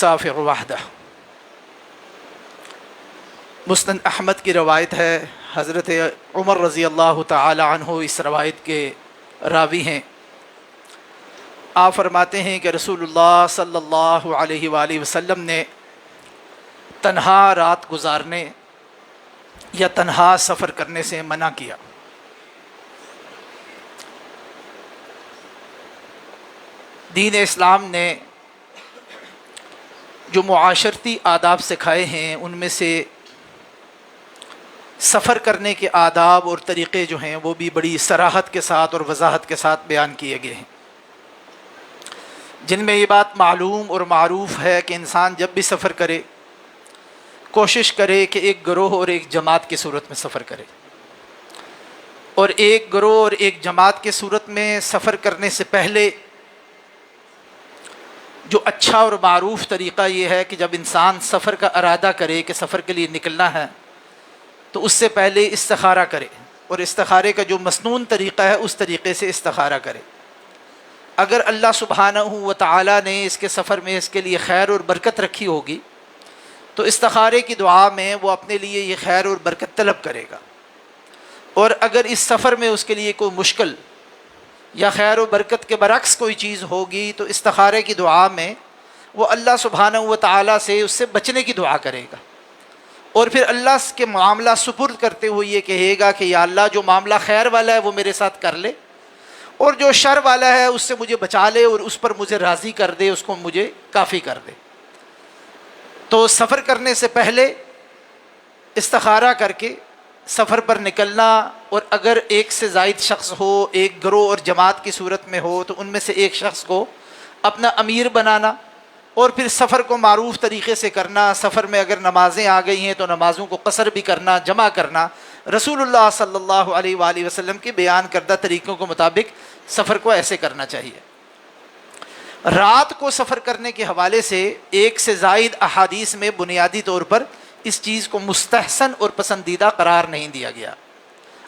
المسافر وحدہ۔ مسند احمد کی روایت ہے، حضرت عمر رضی اللہ تعالی عنہ اس روایت کے راوی ہیں۔ آپ فرماتے ہیں کہ رسول اللہ صلی اللہ علیہ وآلہ وسلم نے تنہا رات گزارنے یا تنہا سفر کرنے سے منع کیا۔ دین اسلام نے جو معاشرتی آداب سکھائے ہیں ان میں سے سفر کرنے کے آداب اور طریقے جو ہیں وہ بھی بڑی صراحت کے ساتھ اور وضاحت کے ساتھ بیان کیے گئے ہیں، جن میں یہ بات معلوم اور معروف ہے کہ انسان جب بھی سفر کرے کوشش کرے کہ ایک گروہ اور ایک جماعت کی صورت میں سفر کرے، اور ایک گروہ اور ایک جماعت کی صورت میں سفر کرنے سے پہلے جو اچھا اور معروف طریقہ یہ ہے کہ جب انسان سفر کا ارادہ کرے کہ سفر کے لیے نکلنا ہے تو اس سے پہلے استخارہ کرے، اور استخارے کا جو مسنون طریقہ ہے اس طریقے سے استخارہ کرے۔ اگر اللہ سبحانہ و تعالی نے اس کے سفر میں اس کے لیے خیر اور برکت رکھی ہوگی تو استخارے کی دعا میں وہ اپنے لیے یہ خیر اور برکت طلب کرے گا، اور اگر اس سفر میں اس کے لیے کوئی مشکل یا خیر و برکت کے برعکس کوئی چیز ہوگی تو استخارے کی دعا میں وہ اللہ سبحانہ و تعالی سے اس سے بچنے کی دعا کرے گا، اور پھر اللہ کے معاملہ سپرد کرتے ہوئے یہ کہے گا کہ یا اللہ جو معاملہ خیر والا ہے وہ میرے ساتھ کر لے، اور جو شر والا ہے اس سے مجھے بچا لے اور اس پر مجھے راضی کر دے، اس کو مجھے کافی کر دے۔ تو سفر کرنے سے پہلے استخارہ کر کے سفر پر نکلنا، اور اگر ایک سے زائد شخص ہو، ایک گروہ اور جماعت کی صورت میں ہو تو ان میں سے ایک شخص کو اپنا امیر بنانا، اور پھر سفر کو معروف طریقے سے کرنا۔ سفر میں اگر نمازیں آ گئی ہیں تو نمازوں کو قصر بھی کرنا، جمع کرنا، رسول اللہ صلی اللہ علیہ وآلہ وسلم کے بیان کردہ طریقوں کے مطابق سفر کو ایسے کرنا چاہیے۔ رات کو سفر کرنے کے حوالے سے ایک سے زائد احادیث میں بنیادی طور پر اس چیز کو مستحسن اور پسندیدہ قرار نہیں دیا گیا۔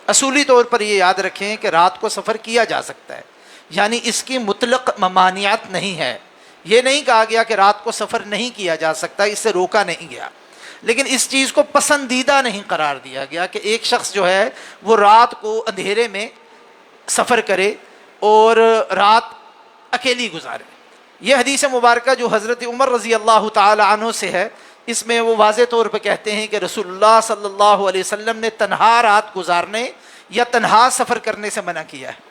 اصولی طور پر یہ یاد رکھیں کہ رات کو سفر کیا جا سکتا ہے، یعنی اس کی مطلق ممانعت نہیں ہے۔ یہ نہیں کہا گیا کہ رات کو سفر نہیں کیا جا سکتا، اس سے روکا نہیں گیا، لیکن اس چیز کو پسندیدہ نہیں قرار دیا گیا کہ ایک شخص جو ہے وہ رات کو اندھیرے میں سفر کرے اور رات اکیلی گزارے۔ یہ حدیث مبارکہ جو حضرت عمر رضی اللہ تعالی عنہ سے ہے، اس میں وہ واضح طور پہ کہتے ہیں کہ رسول اللہ صلی اللہ علیہ وسلم نے تنہا رات گزارنے یا تنہا سفر کرنے سے منع کیا ہے۔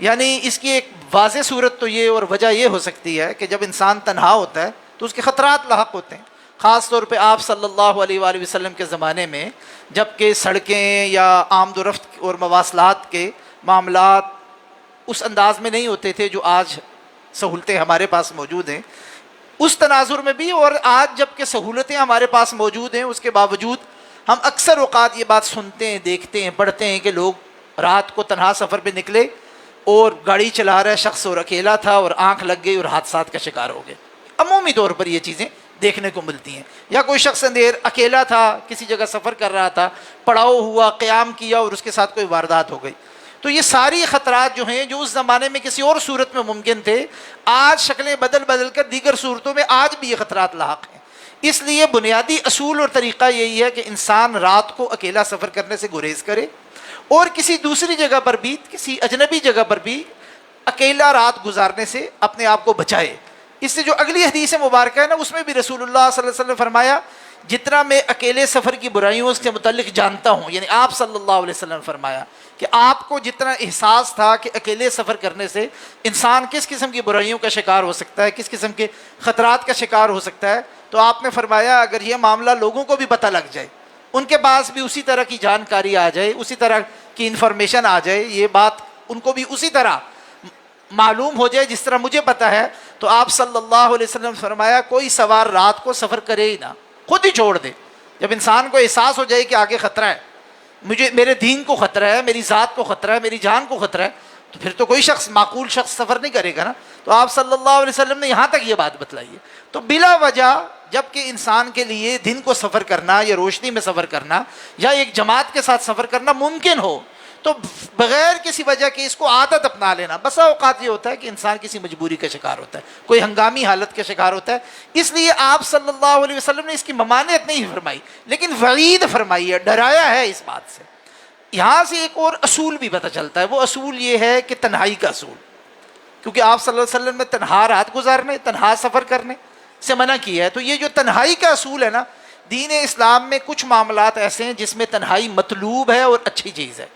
یعنی اس کی ایک واضح صورت تو یہ اور وجہ یہ ہو سکتی ہے کہ جب انسان تنہا ہوتا ہے تو اس کے خطرات لاحق ہوتے ہیں، خاص طور پہ آپ صلی اللہ علیہ وآلہ وسلم کے زمانے میں جب کہ سڑکیں یا آمد و رفت اور مواصلات کے معاملات اس انداز میں نہیں ہوتے تھے جو آج سہولتیں ہمارے پاس موجود ہیں۔ اس تناظر میں بھی اور آج جب کہ سہولتیں ہمارے پاس موجود ہیں اس کے باوجود ہم اکثر اوقات یہ بات سنتے ہیں، دیکھتے ہیں، پڑھتے ہیں کہ لوگ رات کو تنہا سفر پہ نکلے اور گاڑی چلا رہا شخص اور اکیلا تھا اور آنکھ لگ گئی اور حادثات کا شکار ہو گئے۔ عمومی طور پر یہ چیزیں دیکھنے کو ملتی ہیں۔ یا کوئی شخص اکیلا تھا، کسی جگہ سفر کر رہا تھا، پڑاؤ ہوا، قیام کیا اور اس کے ساتھ کوئی واردات ہو گئی۔ تو یہ ساری خطرات جو ہیں جو اس زمانے میں کسی اور صورت میں ممکن تھے، آج شکلیں بدل بدل کر دیگر صورتوں میں آج بھی یہ خطرات لاحق ہیں۔ اس لیے بنیادی اصول اور طریقہ یہی ہے کہ انسان رات کو اکیلا سفر کرنے سے گریز کرے، اور کسی دوسری جگہ پر بھی، کسی اجنبی جگہ پر بھی اکیلا رات گزارنے سے اپنے آپ کو بچائے۔ اس سے جو اگلی حدیث مبارکہ ہے نا، اس میں بھی رسول اللہ صلی اللہ علیہ وسلم نے فرمایا جتنا میں اکیلے سفر کی برائیوں اس کے متعلق جانتا ہوں، یعنی آپ صلی اللہ علیہ وسلم نے فرمایا کہ آپ کو جتنا احساس تھا کہ اکیلے سفر کرنے سے انسان کس قسم کی برائیوں کا شکار ہو سکتا ہے، کس قسم کے خطرات کا شکار ہو سکتا ہے، تو آپ نے فرمایا اگر یہ معاملہ لوگوں کو بھی پتہ لگ جائے، ان کے پاس بھی اسی طرح کی جانکاری آ جائے، اسی طرح کی انفارمیشن آ جائے، یہ بات ان کو بھی اسی طرح معلوم ہو جائے جس طرح مجھے پتہ ہے، تو آپ صلی اللہ علیہ وسلم نے فرمایا کوئی سوار رات کو سفر کرے ہی نہ، خود ہی چھوڑ دے۔ جب انسان کو احساس ہو جائے کہ آگے خطرہ ہے، میرے دین کو خطرہ ہے، میری ذات کو خطرہ ہے، میری جان کو خطرہ ہے، تو پھر تو کوئی شخص، معقول شخص سفر نہیں کرے گا نا۔ تو آپ صلی اللہ علیہ وسلم نے یہاں تک یہ بات بتلائی ہے۔ تو بلا وجہ جب کہ انسان کے لیے دن کو سفر کرنا یا روشنی میں سفر کرنا یا ایک جماعت کے ساتھ سفر کرنا ممکن ہو، تو بغیر کسی وجہ کے اس کو عادت اپنا لینا، بسا اوقات یہ ہوتا ہے کہ انسان کسی مجبوری کا شکار ہوتا ہے، کوئی ہنگامی حالت کا شکار ہوتا ہے، اس لیے آپ صلی اللہ علیہ وسلم نے اس کی ممانعت نہیں فرمائی لیکن وعید فرمائی ہے، ڈرایا ہے اس بات سے۔ یہاں سے ایک اور اصول بھی پتہ چلتا ہے، وہ اصول یہ ہے کہ تنہائی کا اصول، کیونکہ آپ صلی اللہ علیہ وسلم نے تنہا رات گزارنے، تنہا سفر کرنے سے منع کیا ہے، تو یہ جو تنہائی کا اصول ہے نا، دین اسلام میں کچھ معاملات ایسے ہیں جس میں تنہائی مطلوب ہے اور اچھی چیز ہے۔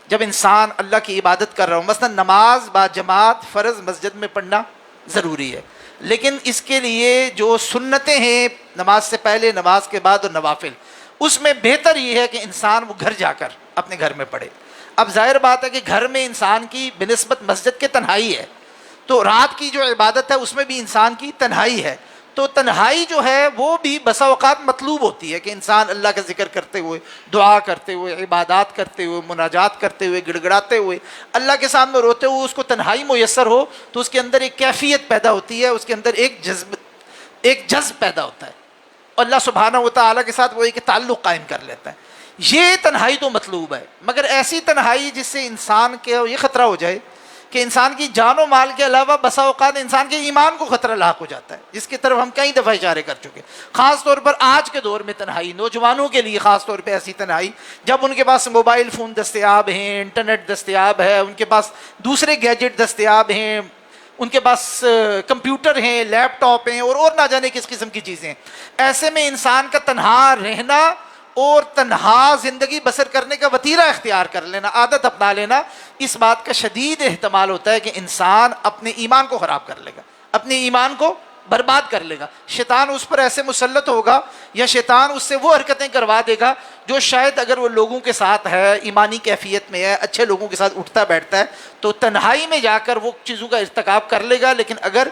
جب انسان اللہ کی عبادت کر رہا ہو، مثلا نماز با جماعت فرض مسجد میں پڑھنا ضروری ہے، لیکن اس کے لیے جو سنتیں ہیں نماز سے پہلے، نماز کے بعد اور نوافل، اس میں بہتر یہ ہے کہ انسان وہ گھر جا کر اپنے گھر میں پڑھے۔ اب ظاہر بات ہے کہ گھر میں انسان کی بنسبت مسجد کے تنہائی ہے، تو رات کی جو عبادت ہے اس میں بھی انسان کی تنہائی ہے، تو تنہائی جو ہے وہ بھی بسا اوقات مطلوب ہوتی ہے کہ انسان اللہ کا ذکر کرتے ہوئے، دعا کرتے ہوئے، عبادات کرتے ہوئے، مناجات کرتے ہوئے، گڑ گڑاتے ہوئے، اللہ کے سامنے روتے ہوئے اس کو تنہائی میسر ہو تو اس کے اندر ایک کیفیت پیدا ہوتی ہے، اس کے اندر ایک جذب پیدا ہوتا ہے، اللہ سبحانہ و تعالیٰ کے ساتھ وہ ایک تعلق قائم کر لیتا ہے۔ یہ تنہائی تو مطلوب ہے، مگر ایسی تنہائی جس سے انسان کے یہ خطرہ ہو جائے کہ انسان کی جان و مال کے علاوہ بسا اوقات انسان کے ایمان کو خطرہ لاحق ہو جاتا ہے، جس کی طرف ہم کئی دفعہ اشارے کر چکے، خاص طور پر آج کے دور میں تنہائی، نوجوانوں کے لیے خاص طور پہ ایسی تنہائی جب ان کے پاس موبائل فون دستیاب ہیں، انٹرنیٹ دستیاب ہے، ان کے پاس دوسرے گیجٹ دستیاب ہیں، ان کے پاس کمپیوٹر ہیں، لیپ ٹاپ ہیں اور نہ جانے کس قسم کی چیزیں ہیں، ایسے میں انسان کا تنہا رہنا اور تنہا زندگی بسر کرنے کا وتیرہ اختیار کر لینا، عادت اپنا لینا، اس بات کا شدید احتمال ہوتا ہے کہ انسان اپنے ایمان کو خراب کر لے گا، اپنے ایمان کو برباد کر لے گا، شیطان اس پر ایسے مسلط ہوگا یا شیطان اس سے وہ حرکتیں کروا دے گا جو شاید اگر وہ لوگوں کے ساتھ ہے، ایمانی کیفیت میں ہے، اچھے لوگوں کے ساتھ اٹھتا بیٹھتا ہے تو تنہائی میں جا کر وہ چیزوں کا ارتکاب کر لے گا، لیکن اگر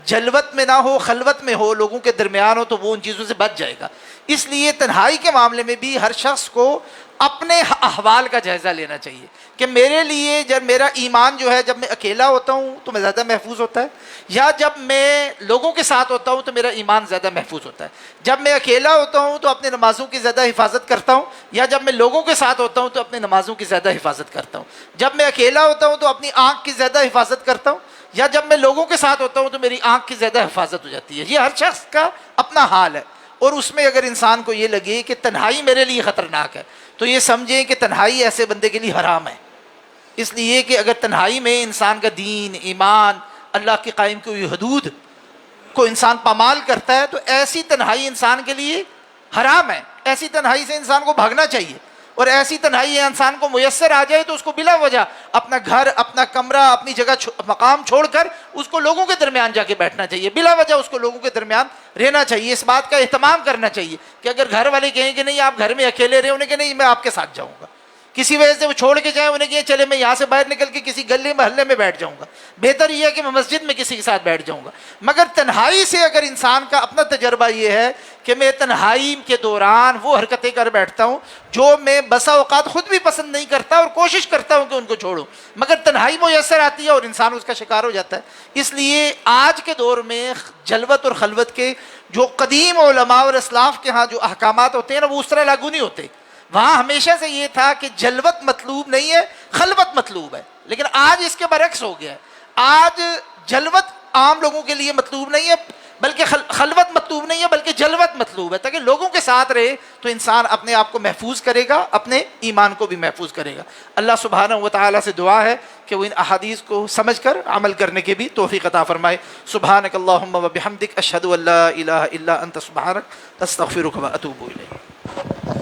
جلوت میں نہ ہو، خلوت میں ہو، لوگوں کے درمیان ہو تو وہ ان چیزوں سے بچ جائے گا۔ اس لیے تنہائی کے معاملے میں بھی ہر شخص کو اپنے احوال کا جائزہ لینا چاہیے کہ میرے لیے جب میرا ایمان جو ہے جب میں اکیلا ہوتا ہوں تو میں زیادہ محفوظ ہوتا ہے، یا جب میں لوگوں کے ساتھ ہوتا ہوں تو میرا ایمان زیادہ محفوظ ہوتا ہے، جب میں اکیلا ہوتا ہوں تو اپنے نمازوں کی زیادہ حفاظت کرتا ہوں، یا جب میں لوگوں کے ساتھ ہوتا ہوں تو اپنے نمازوں کی زیادہ حفاظت کرتا ہوں، جب میں اکیلا ہوتا ہوں تو اپنی آنکھ کی زیادہ حفاظت کرتا ہوں، یا جب میں لوگوں کے ساتھ ہوتا ہوں تو میری آنکھ کی زیادہ حفاظت ہو جاتی ہے۔ یہ ہر شخص کا اپنا حال ہے، اور اس میں اگر انسان کو یہ لگے کہ تنہائی میرے لیے خطرناک ہے تو یہ سمجھیں کہ تنہائی ایسے بندے کے لیے حرام ہے، اس لیے کہ اگر تنہائی میں انسان کا دین، ایمان، اللہ کی قائم کی ہوئی حدود کو انسان پامال کرتا ہے تو ایسی تنہائی انسان کے لیے حرام ہے، ایسی تنہائی سے انسان کو بھاگنا چاہیے، اور ایسی تنہائی انسان کو میسر آ جائے تو اس کو بلا وجہ اپنا گھر، اپنا کمرہ، اپنی جگہ مقام چھوڑ کر اس کو لوگوں کے درمیان جا کے بیٹھنا چاہیے، بلا وجہ اس کو لوگوں کے درمیان رہنا چاہیے، اس بات کا اہتمام کرنا چاہیے کہ اگر گھر والے کہیں کہ نہیں آپ گھر میں اکیلے رہے، انہیں کہ نہیں میں آپ کے ساتھ جاؤں گا، کسی وجہ سے وہ چھوڑ کے جائیں، انہیں کہ چلے میں یہاں سے باہر نکل کے کسی گلی محلے میں بیٹھ جاؤں گا، بہتر یہ ہے کہ میں مسجد میں کسی کے ساتھ بیٹھ جاؤں گا۔ مگر تنہائی سے اگر انسان کا اپنا تجربہ یہ ہے کہ میں تنہائی کے دوران وہ حرکتیں کر بیٹھتا ہوں جو میں بسا اوقات خود بھی پسند نہیں کرتا اور کوشش کرتا ہوں کہ ان کو چھوڑوں، مگر تنہائی میسر آتی ہے اور انسان اس کا شکار ہو جاتا ہے۔ اس لیے آج کے دور میں جلوت اور خلوت کے جو قدیم علماء اور اسلاف کے ہاں جو احکامات ہوتے ہیں نا، وہ اس طرح لاگو نہیں ہوتے، وہاں ہمیشہ سے یہ تھا کہ جلوت مطلوب نہیں ہے، خلوت مطلوب ہے، لیکن آج اس کے برعکس ہو گیا ہے، آج جلوت عام لوگوں کے لیے مطلوب نہیں ہے، بلکہ خلوت مطلوب نہیں ہے بلکہ جلوت مطلوب ہے، تاکہ لوگوں کے ساتھ رہے تو انسان اپنے آپ کو محفوظ کرے گا، اپنے ایمان کو بھی محفوظ کرے گا۔ اللہ سبحانہ و تعالیٰ سے دعا ہے کہ وہ ان احادیث کو سمجھ کر عمل کرنے کی بھی توفیق عطا فرمائے۔ سبحانک اللہم و بحمدک، اشہد ان لا الہ الا انت، سبحانک، استغفرک و اتوب الیک۔